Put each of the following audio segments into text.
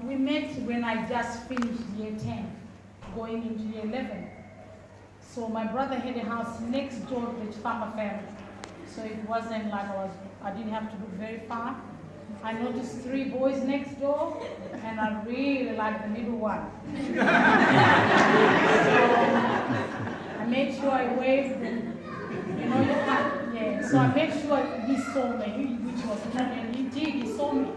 We met when I just finished year 10, going into year 11. So my brother had a house next door to the Chifamba family. So it wasn't like I didn't have to look very far. I noticed 3 boys next door, and I really liked the middle one. So I made sure I waved, and yeah. So I made sure he saw me, which was nothing, and he did. He saw me,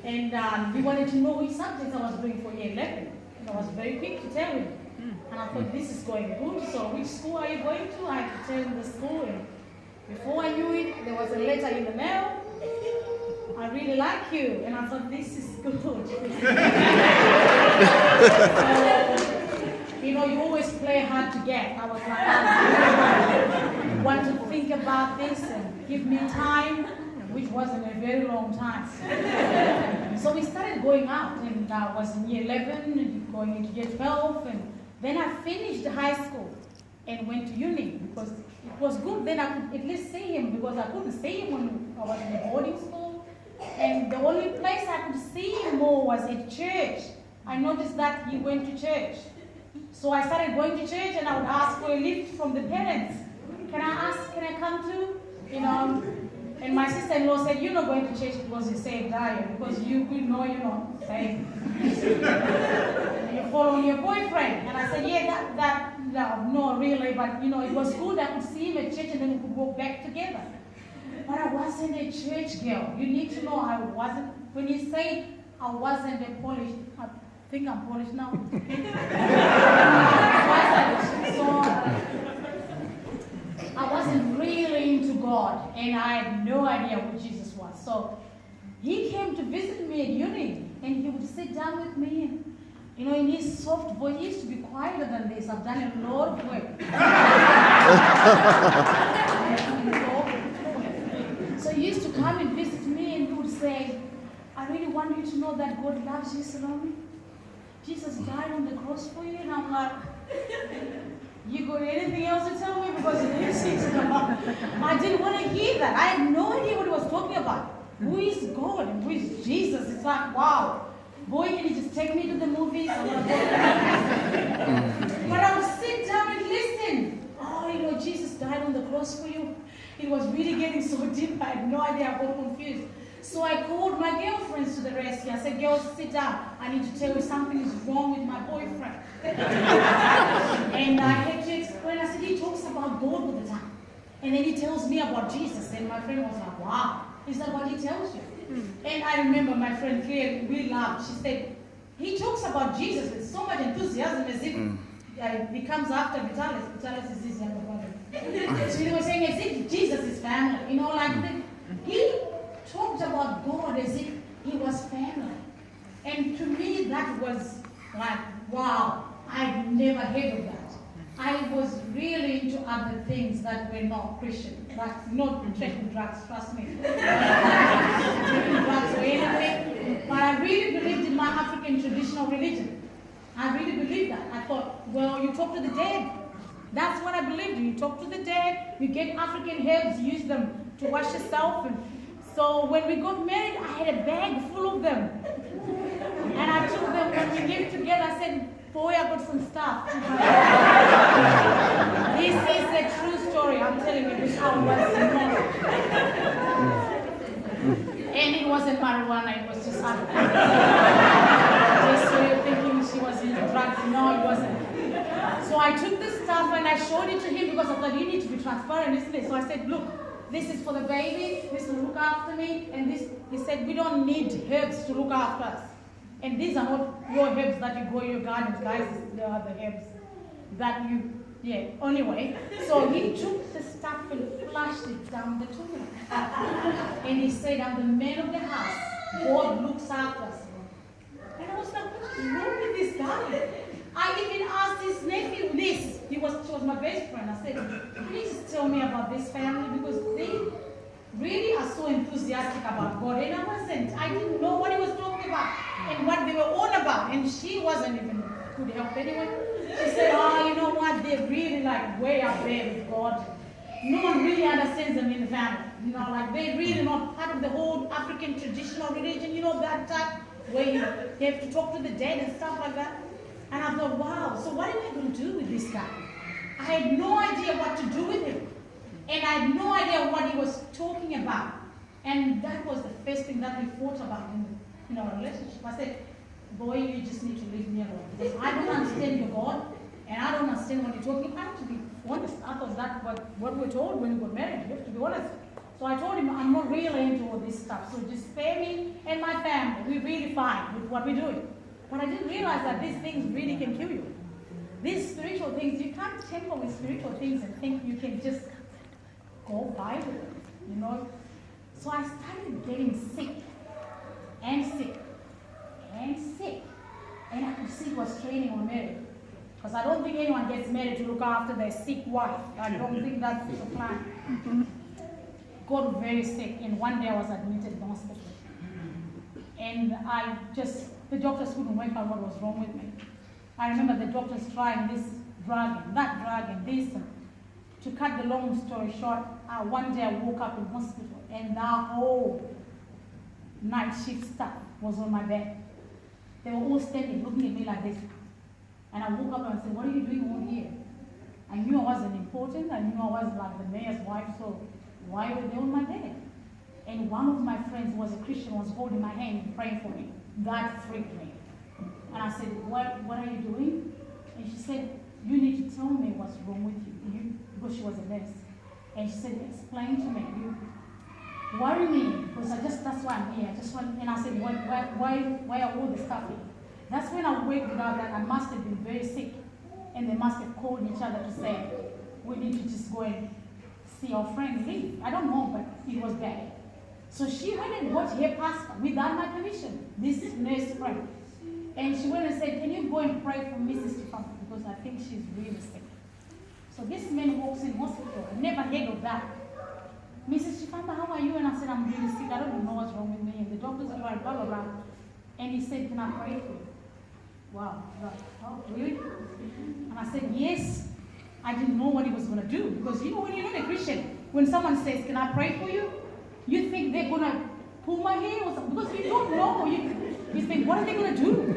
and he wanted to know which subjects I was doing for year 11. And I was very quick to tell him. And I thought, this is going good. So which school are you going to? I had to tell him the school. And before I knew it, there was a letter in the mail. I really like you. And I thought, this is good. So, you always play hard to get. I was like, I want to think about this and give me time, which wasn't a very long time. So we started going out, and I was in year 11, going into year 12, and then I finished high school and went to uni because it was good. Then I could at least see him, because I couldn't see him when I was in a boarding school. And the only place I could see him more was at church. I noticed that he went to church. So I started going to church, and I would ask for a lift from the parents. Can I come too? And my sister-in-law said, you're not going to church because you're saved, are you? Because you know you're not saved. You're following your boyfriend. And I said, yeah, no, really, but it was good. I could see him at church, and then we could walk back together. But I wasn't a church girl. You need to know I wasn't. When you say I wasn't a Polish, I think I'm Polish now. I wasn't really into God, and I had no idea who Jesus was. So he came to visit me at uni, and he would sit down with me, and in his soft voice, he used to be quieter than this. I've done a lot of work. So he used to come and visit me, and he would say, I really want you to know that God loves you, Salome. Jesus died on the cross for you. And I'm like, you got anything else to tell me? Because I didn't want to hear that. I had no idea what he was talking about. Who is God and who is Jesus? It's like, wow. Boy, can you just take me to the movies? But I would sit down and listen. Oh, Jesus died on the cross for you. It was really getting so deep, I had no idea. I got confused. So I called my girlfriends to the rescue. I said, girls, sit down. I need to tell you something is wrong with my boyfriend. And I had to explain. I said, he talks about God all the time. And then he tells me about Jesus. And my friend was like, wow, is that what he tells you? And I remember my friend clearly, we laughed. She said, he talks about Jesus with so much enthusiasm as if he comes after Vitalis. Vitalis is his younger brother. So he was saying as if Jesus is family. He talked about God as if he was family. And to me, that was like, wow, I'd never heard of that. I was really into other things that were not Christian, like not taking drugs, trust me. Taking drugs or anything. But I really believed in my African traditional religion. I really believed that. I thought, well, you talk to the dead. That's what I believed. You talk to the dead, you get African herbs, use them to wash yourself. And so when we got married, I had a bag full of them. And I took them when we lived together. I said, boy, I got some stuff. This is a true story. I'm telling you, this house was small. And it wasn't marijuana, it was just alcohol. Just so you're thinking she was into drugs. No, it wasn't. So I took the stuff and I showed it to him because I thought you need to be transparent, isn't it? So I said, look, this is for the baby, this will look after me, and this, he said, we don't need herbs to look after us. And these are not your herbs that you grow in your gardens, guys. They are the herbs that you, anyway. So he took the stuff and flushed it down the toilet. And he said, I'm the man of the house. God looks after us. And I was like, what's wrong with this guy? I even asked his nephew this. She was my best friend. I said, please tell me about this family because they really are so enthusiastic about God. And I wasn't. I didn't know what he was talking about and what they were on about. And she wasn't even could help anyone. She said, you know what? They're really like way up there with God. No one really understands them in the family. Like they're really not part of the whole African traditional religion, that type. where you have to talk to the dead and stuff like that. And I thought, wow, so what am I going to do with this guy? I had no idea what to do with him. And I had no idea what he was talking about. And that was the first thing that we fought about in our relationship. I said, boy, you just need to leave me alone. Because I don't understand your God, and I don't understand what you're talking about. To be honest, I thought that's what we were told when we got married. You have to be honest. So I told him, I'm not really into all this stuff. So just spare me and my family. We're really fine with what we're doing. But I didn't realize that these things really can kill you. These spiritual things, you can't tamper with spiritual things and think you can just go by with it, you know. So I started getting sick and sick and sick. And I could see it was training on marriage. Because I don't think anyone gets married to look after their sick wife. I don't think that's the plan. Got very sick, and one day I was admitted in hospital. And the doctors couldn't work out what was wrong with me. I remember the doctors trying this drug and that drug and this. And to cut the long story short, one day I woke up in hospital and the whole night shift staff was on my bed. They were all standing looking at me like this. And I woke up and I said, what are you doing all here? I knew I wasn't important. I knew I wasn't like the mayor's wife, so why were they on my bed? And one of my friends who was a Christian was holding my hand and praying for me. That freaked me. And I said, what are you doing? And she said, you need to tell me what's wrong with you. Because she was a nurse. And she said, explain to me. You worry me, because that's why I'm here. And I said, why are all the stuff here? That's when I worked out that I must have been very sick. And they must have called each other to say, we need to just go and see our friend leave. I don't know, but it was bad. So she went and got her pastor without my permission, this nurse friend. And she went and said, can you go and pray for Mrs. Chifamba, because I think she's really sick. So this man walks in hospital. I never heard of that. Mrs. Chifamba, how are you? And I said, I'm really sick. I don't even know what's wrong with me. And the doctors are like, blah, blah, blah. And he said, can I pray for you? Wow. Like, oh, really? And I said, yes. I didn't know what he was going to do. Because, you know, when you're not a Christian, when someone says, can I pray for you? You think they're going to pull my hair or something. Because you don't know. You think, what are they going to do?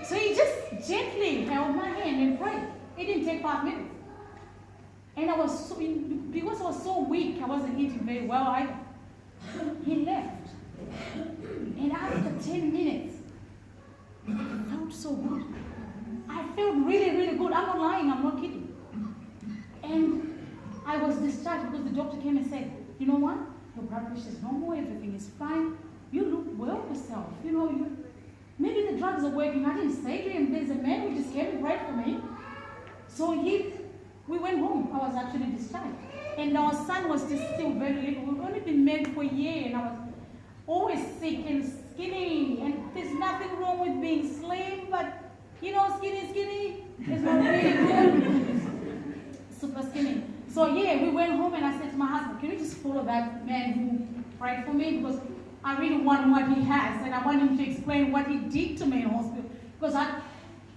So he just gently held my hand and prayed. It didn't take 5 minutes. And I was so, because I was so weak, I wasn't eating very well either. He left. And after 10 minutes, I felt so good. I felt really, really good. I'm not lying, I'm not kidding. And I was discharged because the doctor came and said, you know what? Your blood pressure is normal, everything is fine. You look well yourself. You know, maybe the drugs are working. I didn't say to him, there's a man who just came and prayed for me. So we went home. I was actually discharged. And our son was just still very little. We've only been married for a year, and I was always sick and skinny. And there's nothing wrong with being slim, but, you know, skinny is not really good. Super skinny. So yeah, we went home and I said to my husband, can you just follow that man who prayed for me? Because I really want what he has, and I want him to explain what he did to me in hospital. Because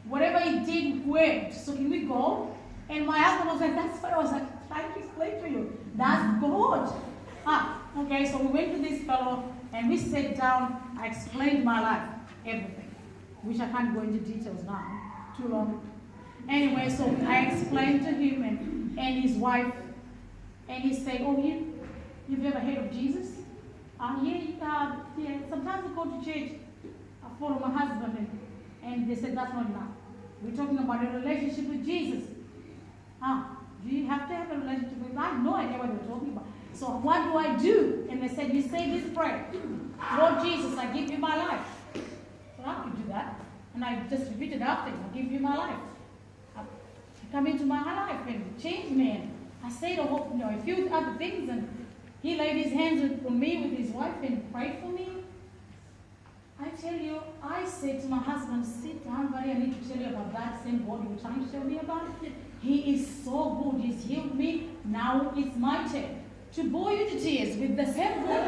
whatever he did worked. So can we go? And my husband was like, that's what I was like trying to explain to you. That's God. Okay, so we went to this fellow and we sat down. I explained my life, everything, which I can't go into details now, too long. Anyway, so I explained to him and his wife, and he said, oh, you've ever heard of Jesus? Yeah, sometimes I go to church, I follow my husband, and they said, that's not enough. We're talking about a relationship with Jesus. Do you have to have a relationship with him? I have no idea what they're talking about. So what do I do? And they said, you say this prayer. Lord Jesus, I give you my life. So I could do that. And I just repeated after him, I give you my life. Come into my life and change me. And I said a few other things, and he laid his hands on me with his wife and prayed for me. I tell you, I said to my husband, sit down, buddy, I need to tell you about that same God you're trying to tell me about. He is so good. He's healed me. Now it's my turn to bore you to tears with the same God.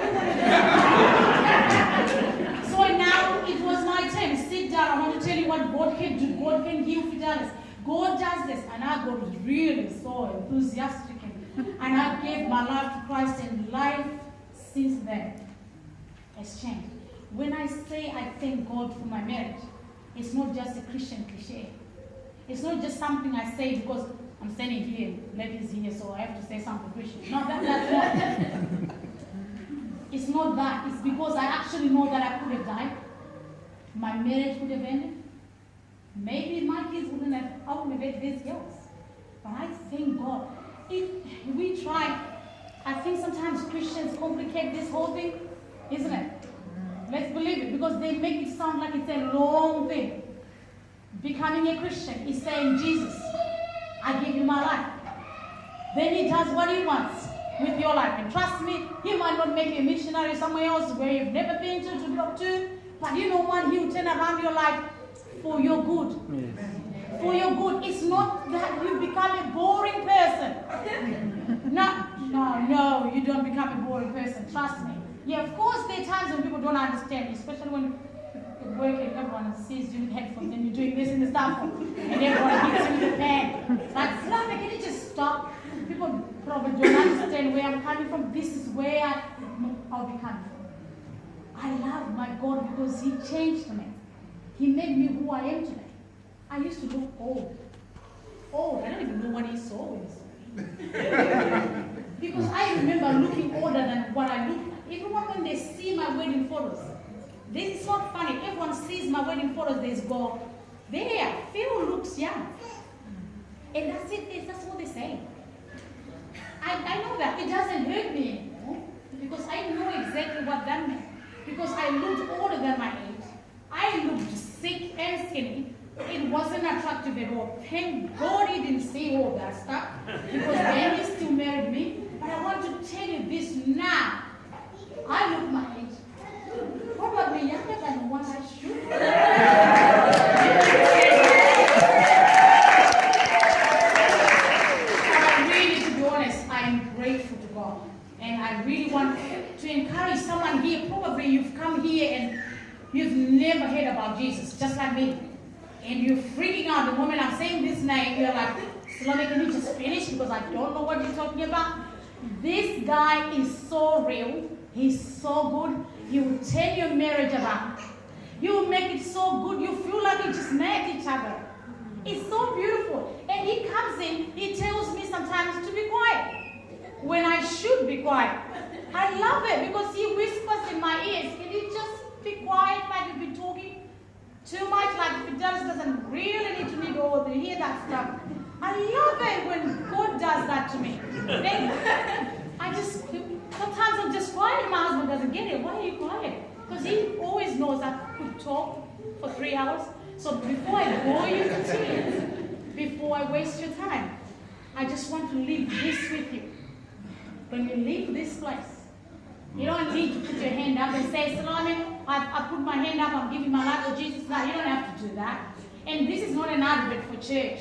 So now it was my turn. Sit down. I want to tell you what God can do. God can heal Fidelis. God does this. And I got really so enthusiastic. And I gave my life to Christ, and life since then has changed. when I say I thank God for my marriage, it's not just a Christian cliche. It's not just something I say because I'm standing here, ladies here, so I have to say something Christian. No, that's not. It's not that. It's because I actually know that I could have died. My marriage would have ended. Maybe my kids wouldn't have, I wouldn't have had these girls. But I thank God. If we try, I think sometimes Christians complicate this whole thing, isn't it? Let's believe it, because they make it sound like it's a long thing. Becoming a Christian is saying, Jesus, I give you my life. Then he does what he wants with your life. And trust me, he might not make you a missionary somewhere else where you've never been to go to, but you know what? He will turn around your life for your good. Yes. For your good. It's not that you become a boring person. No, you don't become a boring person. Trust me. Yeah, of course, there are times when people don't understand, especially when you're working, everyone sees you with headphones and you're doing this in the staff room, and everyone hits you with a pen. Like, Salome, can you just stop? People probably don't understand where I'm coming from. This is where I'll be coming from. I love my God because he changed me. He made me who I am today. I used to look old. I don't even know what he saw when he saw me. Because I remember looking older than what I look like. Everyone, when they see my wedding photos, this is not funny. Everyone sees my wedding photos, they go, there, Phil looks young. And that's it, that's what they say. I know that. It doesn't hurt me anymore. Because I know exactly what that meant. Because I looked older than my age. I looked sick and skinny. It wasn't attractive at all. Thank God he didn't see all that stuff. Because then he still married me. But I want to tell you this now. I look my age. Probably younger than what I should. But really, to be honest, I'm grateful to God. And I really want to encourage someone here. Probably you've come here and you've never heard about Jesus, just like me. And you're freaking out the moment I'm saying this name. You're like, Salome, can you just finish? Because I don't know what you're talking about. This guy is so real. He's so good. He will turn your marriage around. He will make it so good. You feel like you just met each other. It's so beautiful. And he comes in, he tells me sometimes to be quiet when I should be quiet. I love it because he whispers in my ears, can you just be quiet like you've been talking too much, like if it just doesn't really need to need all to hear that stuff. I love it when God does that to me. Then sometimes I'm just quiet and my husband doesn't get it. Why are you quiet? Because he always knows I could talk for 3 hours. So before I bore you to tears, before I waste your time, I just want to leave this with you. When you leave this place, you don't need to put your hand up and say, Salome, I put my hand up, I'm giving my life to Jesus. No, you don't have to do that. And this is not an advert for church.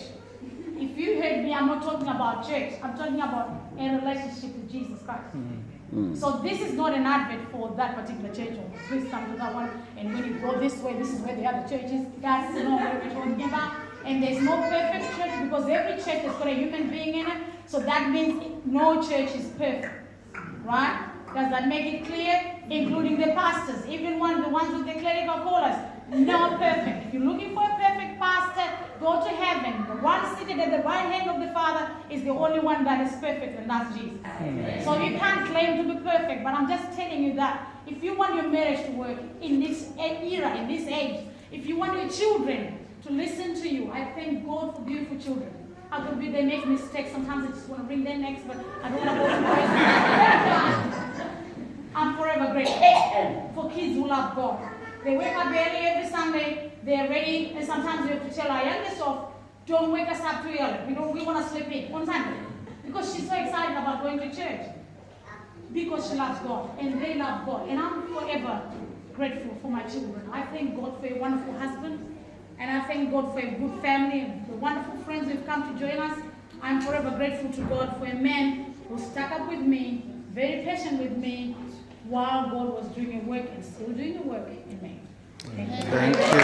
If you heard me, I'm not talking about church. I'm talking about a relationship with Jesus Christ. Mm-hmm. So this is not an advert for that particular church. Or please come to that one. And when you go this way, this is where the other church is. That's not what we're talking about. And there's no perfect church because every church has got a human being in it. So that means no church is perfect. Right? Does that make it clear? Including the pastors, even the ones with the clerical collars. Not perfect. If you're looking for a perfect pastor, go to heaven. The one seated at the right hand of the Father is the only one that is perfect, and that's Jesus. Amen. So you can't claim to be perfect, but I'm just telling you that if you want your marriage to work in this era, in this age, if you want your children to listen to you, I thank God for beautiful children. How could be they make mistakes? Sometimes I just want to bring their necks, but I don't want to go to boys. I'm forever grateful for kids who love God. They wake up early every Sunday, they're ready, and sometimes we have to tell our youngest off, don't wake us up too early. We want to sleep in on Sunday. Because she's so excited about going to church. Because she loves God, and they love God. And I'm forever grateful for my children. I thank God for a wonderful husband, and I thank God for a good family, and the wonderful friends who've come to join us. I'm forever grateful to God for a man who stuck up with me, very patient with me, while God was doing a work and still doing a work in me. Thank you.